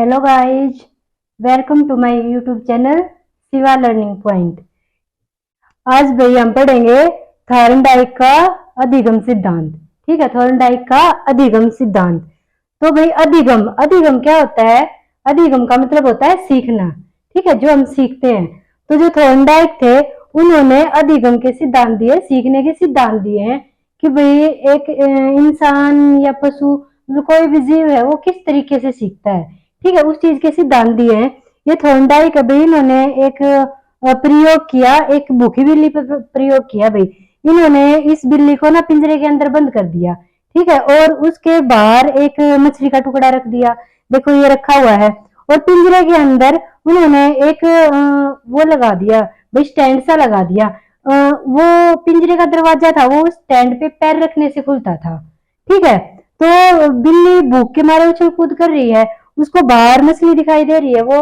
Hello guys, welcome to my YouTube channel Shiva Learning Point. आज भाई हम पढ़ेंगे थॉर्नडाइक का अधिगम सिद्धांत। ठीक है, थॉर्नडाइक का अधिगम सिद्धांत। तो भाई अधिगम अधिगम क्या होता है? अधिगम का मतलब होता है सीखना। ठीक है, जो हम सीखते हैं। तो जो थॉर्नडाइक थे उन्होंने अधिगम के सिद्धांत दिए, सीखने के सिद्धांत दिए हैं कि भाई एक इंसान या पशु, कोई भी जीव है, वो किस तरीके से सीखता है। ठीक है, उस चीज के सिद्धांत दिए हैं। ये थॉर्नडाइक भाई इन्होंने एक प्रयोग किया, एक भूखी बिल्ली पर प्रयोग किया भाई। इन्होंने इस बिल्ली को ना पिंजरे के अंदर बंद कर दिया। ठीक है, और उसके बाहर एक मछली का टुकड़ा रख दिया। देखो ये रखा हुआ है। और पिंजरे के अंदर उन्होंने एक वो लगा दिया भाई, स्टैंड सा लगा दिया। वो पिंजरे का दरवाजा था, वो स्टैंड पे पैर रखने से खुलता था। ठीक है, तो बिल्ली भूख के मारे उछल कूद कर रही है। उसको बाहर मछली दिखाई दे रही है, वो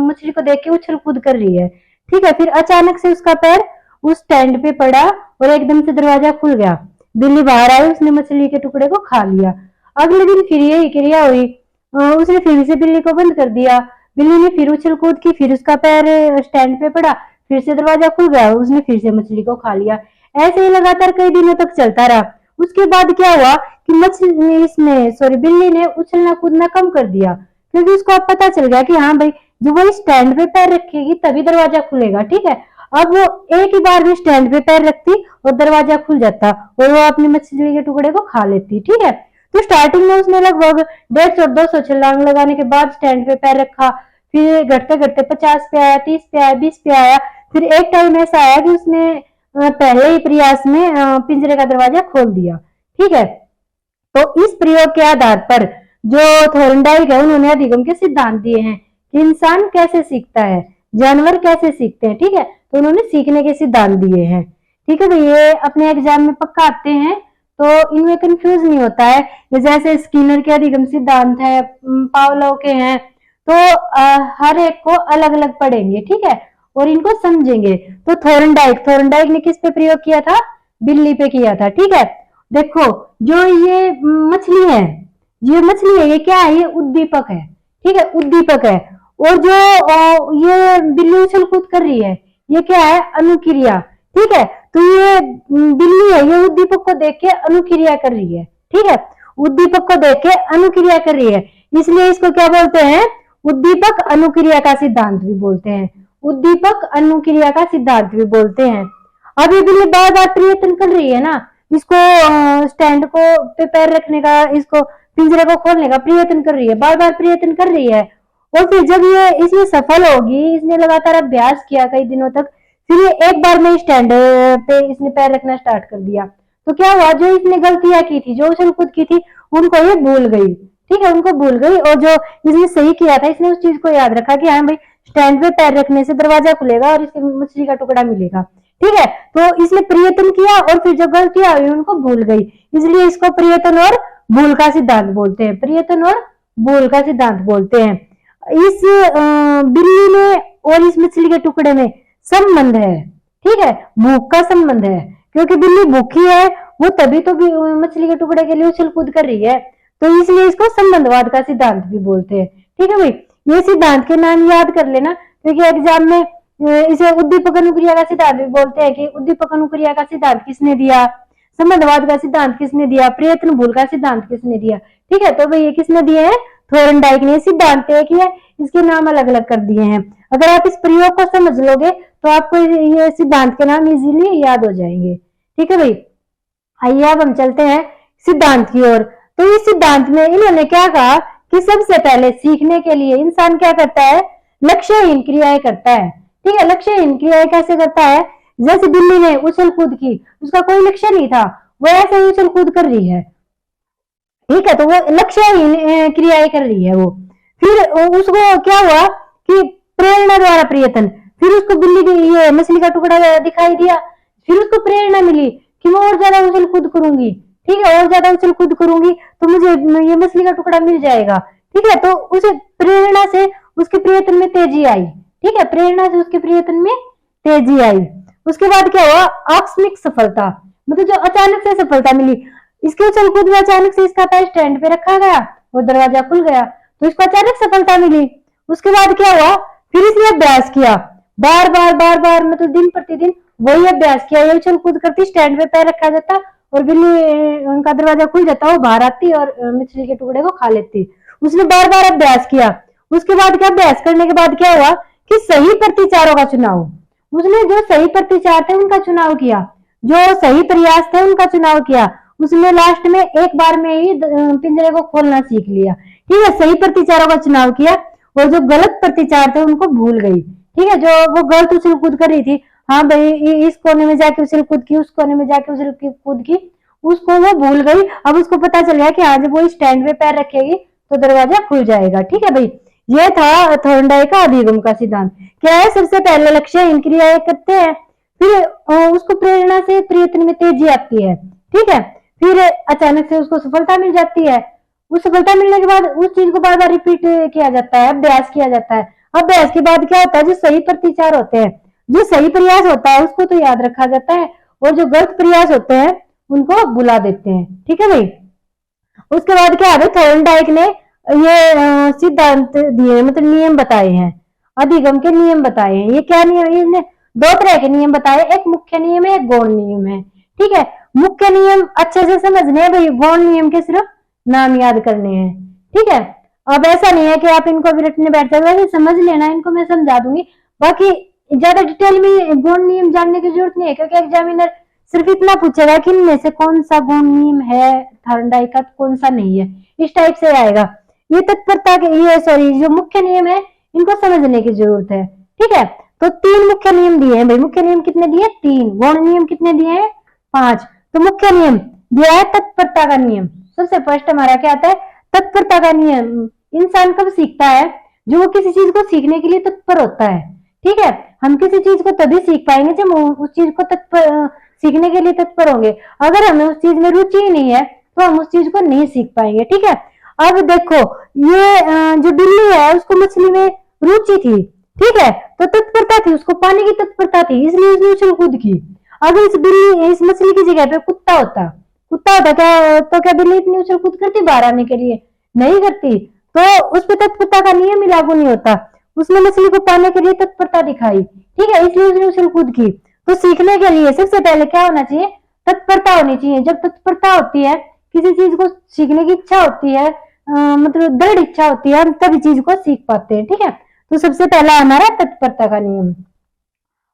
मछली को देख के उछल कूद कर रही है। ठीक है, फिर अचानक से उसका पैर उस स्टैंड पे पड़ा और एकदम से दरवाजा खुल गया। बिल्ली बाहर आई, उसने मछली के टुकड़े को खा लिया। अगले दिन फिर यही क्रिया हुई। उसने फिर से बिल्ली को बंद कर दिया। बिल्ली ने फिर उछल कूद की, फिर उसका पैर स्टैंड पे पड़ा, फिर से दरवाजा खुल गया, उसने फिर से मछली को खा लिया। ऐसे ही लगातार कई दिनों तक चलता रहा। उसके बाद क्या हुआ कि बिल्ली ने उछलना कूदना कम कर दिया, क्योंकि उसको अब पता चल गया कि हाँ भाई, जब वो स्टैंड पे पैर रखेगी तभी दरवाजा खुलेगा। ठीक है, अब वो एक ही बार भी स्टैंड पे पैर रखती और दरवाजा खुल जाता और वो अपनी मछली के टुकड़े को खा लेती। ठीक है, तो स्टार्टिंग में उसने लगभग 150-200 छलांग लगाने के बाद स्टैंड पे पैर रखा। फिर घटते घटते 50 पे आया, 30 पे आया, 20 पे आया। फिर एक टाइम ऐसा आया कि उसने पहले ही प्रयास में पिंजरे का दरवाजा खोल दिया। ठीक है, तो इस प्रयोग के आधार पर जो थॉर्नडाइक है उन्होंने अधिगम के सिद्धांत दिए हैं कि इंसान कैसे सीखता है, जानवर कैसे सीखते हैं। ठीक है, तो उन्होंने सीखने के सिद्धांत दिए हैं। ठीक है, तो ये अपने एग्जाम में पक्का आते हैं, तो इनमें कंफ्यूज नहीं होता है। जैसे स्किनर के अधिगम सिद्धांत है, पावलोव के हैं, तो हर एक को अलग अलग पढ़ेंगे। ठीक है, और इनको समझेंगे। तो थॉर्नडाइक थॉर्नडाइक ने किस पे प्रयोग किया था? बिल्ली पे किया था। ठीक है, देखो जो ये मछली है, ये क्या है? ये उद्दीपक है। ठीक है, उद्दीपक है। और जो ये बिल्ली उछल कूद कर रही है, ये क्या है? अनुक्रिया। ठीक है, तो ये बिल्ली है, ये उद्दीपक को देख के अनुक्रिया कर रही है। ठीक है, उद्दीपक को देख के अनुक्रिया कर रही है, इसलिए इसको क्या बोलते हैं? उद्दीपक अनुक्रिया का सिद्धांत भी बोलते हैं। उद्दीपक अनुक्रिया का सिद्धांत भी बोलते हैं। अब ये बिल्ली बार बार प्रयत्न कर रही है ना, इसको स्टैंड को पे पैर रखने का, इसको पिंजरे को खोलने का प्रयत्न कर रही है, बार बार प्रयत्न कर रही है। और फिर जब ये इसमें सफल होगी, इसने लगातार अभ्यास किया कई दिनों तक, फिर ये एक बार में स्टैंड पे इसने पैर रखना स्टार्ट कर दिया। तो क्या हुआ? जो इसने गलतियां की थी, जो उछल कूद की थी, उनको ये भूल गई। ठीक है, उनको भूल गई, और जो इसने सही किया था, इसने उस चीज को याद रखा कि हाँ भाई, स्टैंड पे पैर रखने से दरवाजा खुलेगा और इसकी मछली का टुकड़ा मिलेगा। ठीक है, तो इसने प्रयत्न किया और फिर जो गलतियां हुई उनको भूल गई, इसलिए इसको प्रयत्न और भूल का सिद्धांत बोलते हैं। प्रयत्न और भूल का सिद्धांत बोलते हैं। इस बिल्ली में और इस मछली के टुकड़े में संबंध है। ठीक है, भूख का संबंध है, क्योंकि बिल्ली भूखी है, वो तभी तो मछली के टुकड़े के लिए उछल कूद कर रही है, तो इसलिए इसको संबंधवाद का सिद्धांत भी बोलते हैं। ठीक है भाई, ये सिद्धांत के नाम याद कर लेना, क्योंकि एग्जाम में इसे उद्दीपक अनुक्रिया का सिद्धांत भी बोलते हैं कि उद्दीपक अनुक्रिया का सिद्धांत किसने दिया, संबंधवाद का सिद्धांत किसने दिया, प्रयत्न भूल का सिद्धांत किसने दिया। ठीक है, तो भाई ये किसने दिए हैं? थॉर्नडाइक ने सिद्धांत तय किया, इसके नाम अलग अलग कर दिए हैं। अगर आप इस प्रयोग को समझ लोगे तो आपको ये सिद्धांत के नाम इजीली याद हो जाएंगे। ठीक है भाई, आइए अब हम चलते हैं सिद्धांत की ओर। तो इस सिद्धांत में इन्होंने क्या कहा कि सबसे पहले सीखने के लिए इंसान क्या करता है? लक्ष्यहीन क्रियाएं करता है। ठीक है, लक्ष्यहीन क्रियाएं कैसे करता है? जैसे बिल्ली ने उछल कूद की, उसका कोई लक्ष्य नहीं था, वो ऐसे ही उछल कूद कर रही है। ठीक है, तो वो लक्ष्यहीन क्रियाएं कर रही है वो। फिर उसको क्या हुआ कि प्रेरणा द्वारा प्रयत्न, फिर उसको बिल्ली की ये मछली का टुकड़ा दिखाई दिया, फिर उसको प्रेरणा मिली कि मैं और ज्यादा उछल कूद करूंगी। ठीक है, और ज्यादा उछल कूद करूंगी तो मुझे ये मछली का टुकड़ा मिल जाएगा। ठीक है, तो उसे प्रेरणा से उसके प्रयत्न में तेजी आई। ठीक है, प्रेरणा से उसके प्रयत्न में तेजी आई। उसके बाद क्या हुआ? आकस्मिक सफलता, मतलब जो अचानक से सफलता मिली। इसके उछल कूद में अचानक से इसका पैर स्टैंड पे रखा गया और दरवाजा खुल गया। तो इसको अचानक सफलता मिली। उसके बाद क्या हुआ, फिर इसने अभ्यास किया, बार बार बार बार मतलब दिन प्रतिदिन वही अभ्यास किया। ये उछल कूद करती, स्टैंड पे पैर रखा जाता और बिल्ली उनका दरवाजा खुल जाता, वो बाहर आती और मछली के टुकड़े को खा लेती। उसने बार बार अभ्यास किया। उसके बाद क्या, अभ्यास करने के बाद क्या हुआ कि सही प्रतिचारों का चुनाव, उसने जो सही प्रतिचार थे उनका चुनाव किया, जो सही प्रयास थे उनका चुनाव किया। उसने लास्ट में एक बार में ही पिंजरे को खोलना सीख लिया। ठीक है, सही प्रतिचारों का चुनाव किया और जो गलत प्रतिचार थे उनको भूल गई। ठीक है, जो वो गलत उछल कूद कर रही थी, हाँ भाई इस कोने में जाके उछल कूद की, उस कोने में जाके उछल कूद की, उसको वो भूल गई। अब उसको पता चल गया कि हाँ जब वो स्टैंड पे पैर रखेगी तो दरवाजा खुल जाएगा। ठीक है भाई, यह था थॉर्नडाइक का अधिगम का सिद्धांत। क्या है, सबसे पहला लक्ष्य इन क्रियाएं करते हैं, फिर उसको प्रेरणा से प्रयत्न में तेजी आती है। ठीक है, फिर अचानक से उसको सफलता मिल जाती है। उस सफलता मिलने के बाद उस चीज को बार बार रिपीट किया जाता है, अभ्यास किया जाता है। अभ्यास के बाद क्या होता है, जो सही प्रतिचार होते हैं, जो सही प्रयास होता है उसको तो याद रखा जाता है और जो गलत प्रयास होते हैं उनको भुला देते हैं। ठीक है भाई, उसके बाद क्या है, थॉर्नडाइक ने ये सिद्धांत दिए, मतलब नियम बताए हैं, अधिगम के नियम बताए हैं। ये क्या नियम, इसने दो तरह के नियम बताए, एक मुख्य नियम है, एक गौण नियम है। ठीक है, मुख्य नियम अच्छे से समझने हैं भाई, गौण नियम के सिर्फ नाम याद करने हैं। ठीक है, अब ऐसा नहीं है कि आप इनको भी रटने बैठ जाए, वैसे समझ लेना, इनको मैं समझा दूंगी। बाकी ज्यादा डिटेल में गौण नियम जानने की जरूरत नहीं है, क्योंकि एग्जामिनर सिर्फ इतना पूछेगा कि इनमें से कौन सा गौण नियम है थॉर्नडाइक का, कौन सा नहीं है, इस टाइप से आएगा। ये तत्परता के, ये सॉरी, जो मुख्य नियम है इनको समझने की जरूरत है। ठीक है, तो 3 मुख्य नियम दिए हैं भाई। मुख्य नियम कितने दिए, 3। गौण नियम कितने दिए हैं, 5। तो मुख्य नियम दिया है तत्परता का नियम। सबसे फर्स्ट हमारा क्या आता है, तत्परता का नियम। इंसान कब सीखता है, जो वो किसी चीज को सीखने के लिए तत्पर होता है। ठीक है, हम किसी चीज को तभी सीख पाएंगे जब उस चीज को तत्पर सीखने के लिए तत्पर होंगे। अगर हमें उस चीज में रुचि ही नहीं है तो हम उस चीज को नहीं सीख पाएंगे। ठीक है, अब देखो ये जो बिल्ली है उसको मछली में रुचि थी। ठीक है, तो तत्परता थी, उसको पाने की तत्परता थी, इसलिए उसने उछल कूद की। अगर इस मछली की जगह पे कुत्ता होता क्या, तो क्या बिल्ली इतनी उछल कूद करती बाहर आने के लिए, नहीं करती। तो उस पर तत्परता का नियम ही लागू नहीं होता। उसने मछली को पाने के लिए तत्परता दिखाई। ठीक है, इसलिए उसने उछल कूद की। तो सीखने के लिए सबसे पहले क्या होना चाहिए, तत्परता होनी चाहिए। जब तत्परता होती है, किसी चीज को सीखने की इच्छा होती है, मतलब दृढ़ इच्छा होती है, हम तभी चीज को सीख पाते हैं। ठीक है, तो सबसे पहला हमारा तत्परता का नियम।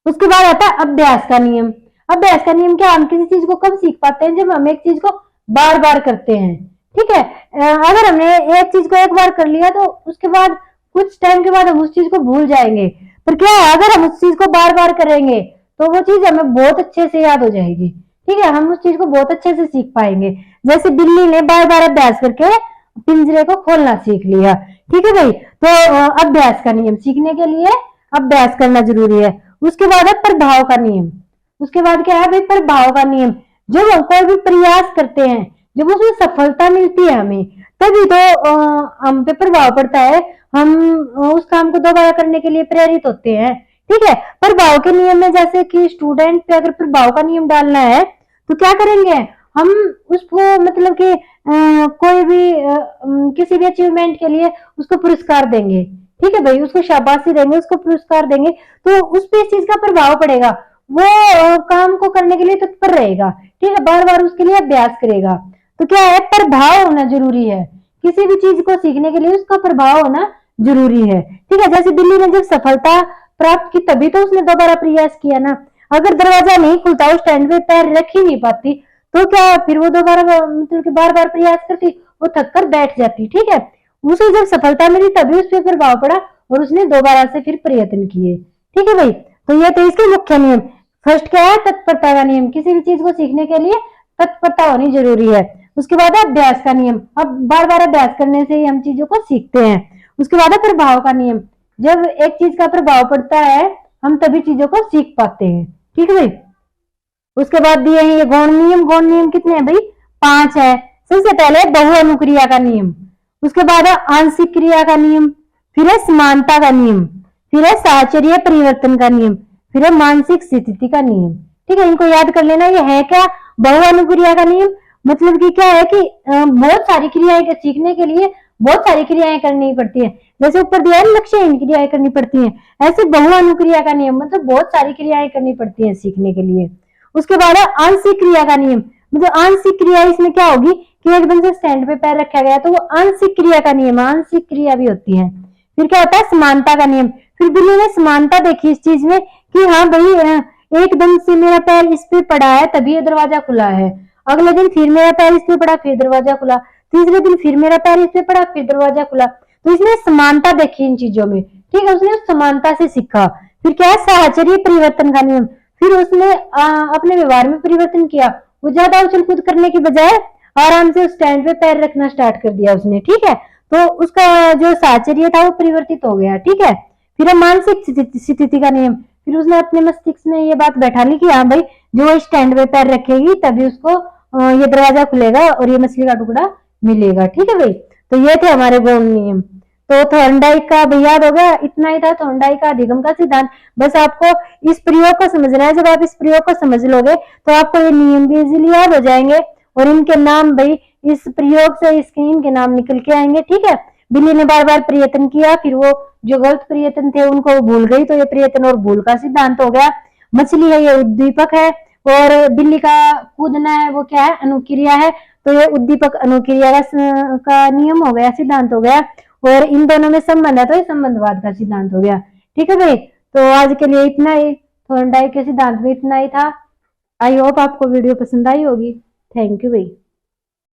उसके बाद आता है अभ्यास का नियम। अभ्यास का नियम क्या, हम किसी चीज को कब सीख पाते हैं, जब हम एक चीज को बार बार करते हैं। ठीक है, अगर हमने एक चीज को एक बार कर लिया तो उसके बाद कुछ टाइम के बाद हम उस चीज को भूल जाएंगे। पर क्या है, अगर हम उस चीज को बार बार करेंगे तो वो चीज हमें बहुत अच्छे से याद हो जाएगी। ठीक है, हम उस चीज को बहुत अच्छे से सीख पाएंगे। जैसे बिल्ली ने बार बार अभ्यास करके पिंजरे को खोलना सीख लिया। ठीक है भाई, तो अभ्यास का नियम, सीखने के लिए अभ्यास करना जरूरी है। उसके बाद है प्रभाव का नियम। उसके बाद क्या है भाई, प्रभाव का नियम। जब हम कोई भी प्रयास करते हैं, जब उसमें सफलता मिलती है हमें, तभी तो हम पे प्रभाव पड़ता है, हम उस काम को दोबारा करने के लिए प्रेरित होते हैं। ठीक है, प्रभाव के नियम में जैसे कि स्टूडेंट पे अगर प्रभाव का नियम डालना है तो क्या करेंगे, हम उसको मतलब कि कोई भी किसी भी अचीवमेंट के लिए उसको पुरस्कार देंगे। ठीक है भाई, उसको शाबाशी देंगे, उसको पुरस्कार देंगे, तो उस पर इस चीज का प्रभाव पड़ेगा। वो काम को करने के लिए तत्पर रहेगा। ठीक है, बार बार उसके लिए अभ्यास करेगा। तो क्या है, प्रभाव होना जरूरी है। किसी भी चीज को सीखने के लिए उसका प्रभाव होना जरूरी है। ठीक है, जैसे बिल्ली ने जब सफलता प्राप्त की तभी तो उसने दोबारा प्रयास किया ना। अगर दरवाजा नहीं खुलता, उस स्टैंड पे पैर रख ही नहीं पाती, तो क्या फिर वो दोबारा मतलब कि बार बार प्रयास करती, वो थक कर बैठ जाती। ठीक है, उसे जब सफलता मिली तभी उस पर प्रभाव पड़ा और उसने दोबारा से फिर प्रयत्न किए। ठीक है भाई, तो ये तो इसके मुख्य नियम। फर्स्ट क्या है, तत्परता का नियम। किसी भी चीज को सीखने के लिए तत्परता होनी जरूरी है। उसके बाद है अभ्यास का नियम। अब बार बार अभ्यास करने से ही हम चीजों को सीखते हैं। उसके बाद है प्रभाव का नियम। जब एक चीज का प्रभाव पड़ता है हम तभी चीजों को सीख पाते हैं। ठीक है भाई, उसके बाद दिए हैं ये गौण नियम। गौण नियम कितने हैं भाई, 5 है। सबसे पहले बहुअनुक्रिया का नियम, उसके बाद है आंशिक क्रिया का नियम, फिर है समानता का नियम, फिर है साहचर्य परिवर्तन का नियम, फिर है मानसिक स्थिति का नियम। ठीक है, इनको याद कर लेना। ये है क्या, बहुअनुक्रिया का नियम। मतलब कि क्या है कि बहुत सारी क्रियाएं सीखने के लिए बहुत सारी क्रियाएं करनी पड़ती है। जैसे ऊपर दिया है लक्ष्यहीन क्रियाएं करनी पड़ती हैं, ऐसे बहुअनुक्रिया का नियम, मतलब बहुत सारी क्रियाएं करनी पड़ती है सीखने के लिए। उसके बाद है आंशिक क्रिया का नियम। मतलब आंशिक क्रिया इसमें क्या होगी कि एकदम से स्टैंड पे पैर रखा गया तो वो आंशिक क्रिया का नियम, आंशिक क्रिया भी होती है। फिर क्या होता है समानता का नियम। फिर बिल्ली ने समानता देखी इस चीज में कि हाँ भाई एकदम से मेरा पैर इस पे पड़ा है तभी ये दरवाजा खुला है, अगले दिन फिर मेरा पैर इस पे पड़ा फिर दरवाजा खुला, तीसरे दिन फिर मेरा पैर इस पे पड़ा फिर दरवाजा खुला। तो इसने समानता देखी इन चीजों में, ठीक है, उसने उस समानता से सीखा। फिर क्या है साहचर्य परिवर्तन का नियम। फिर उसने अपने व्यवहार में परिवर्तन किया, वो ज्यादा उछल कूद करने की बजाय आराम से स्टैंड पे पैर रखना स्टार्ट कर दिया उसने, ठीक है। तो उसका जो साहचर्य था वो परिवर्तित हो गया, ठीक है। फिर मानसिक स्थिति का नियम। फिर उसने अपने मस्तिष्क में ये बात बैठा ली कि हाँ भाई जो स्टैंड पे पैर रखेगी तभी उसको ये दरवाजा खुलेगा और ये मछली का टुकड़ा मिलेगा, ठीक है भाई। तो ये थे हमारे गौण नियम। तो थॉर्नडाइक का भाई याद हो गया, इतना ही था थॉर्नडाइक का अधिगम का सिद्धांत। बस आपको इस प्रयोग को समझना है, जब आप इस प्रयोग को समझ लोगे तो आपको ये नियम भी इजीली याद हो जाएंगे और इनके नाम भाई इस प्रयोग से इनके नाम निकल के आएंगे, ठीक है। बिल्ली ने बार बार प्रयत्न किया, फिर वो जो गलत प्रयत्न थे उनको भूल गई, तो ये प्रयत्न और भूल का सिद्धांत हो गया। मछली है ये उद्दीपक है और बिल्ली का कूदना है वो क्या है अनुक्रिया है, तो ये उद्दीपक अनुक्रिया का नियम हो गया, सिद्धांत हो गया। और इन दोनों में संबंध है तो ये संबंधवाद का सिद्धांत हो गया, ठीक है भाई। तो आज के लिए इतना ही, थॉर्नडाइक के सिद्धांत में इतना ही था। आई होप आपको वीडियो पसंद आई होगी। थैंक यू भाई।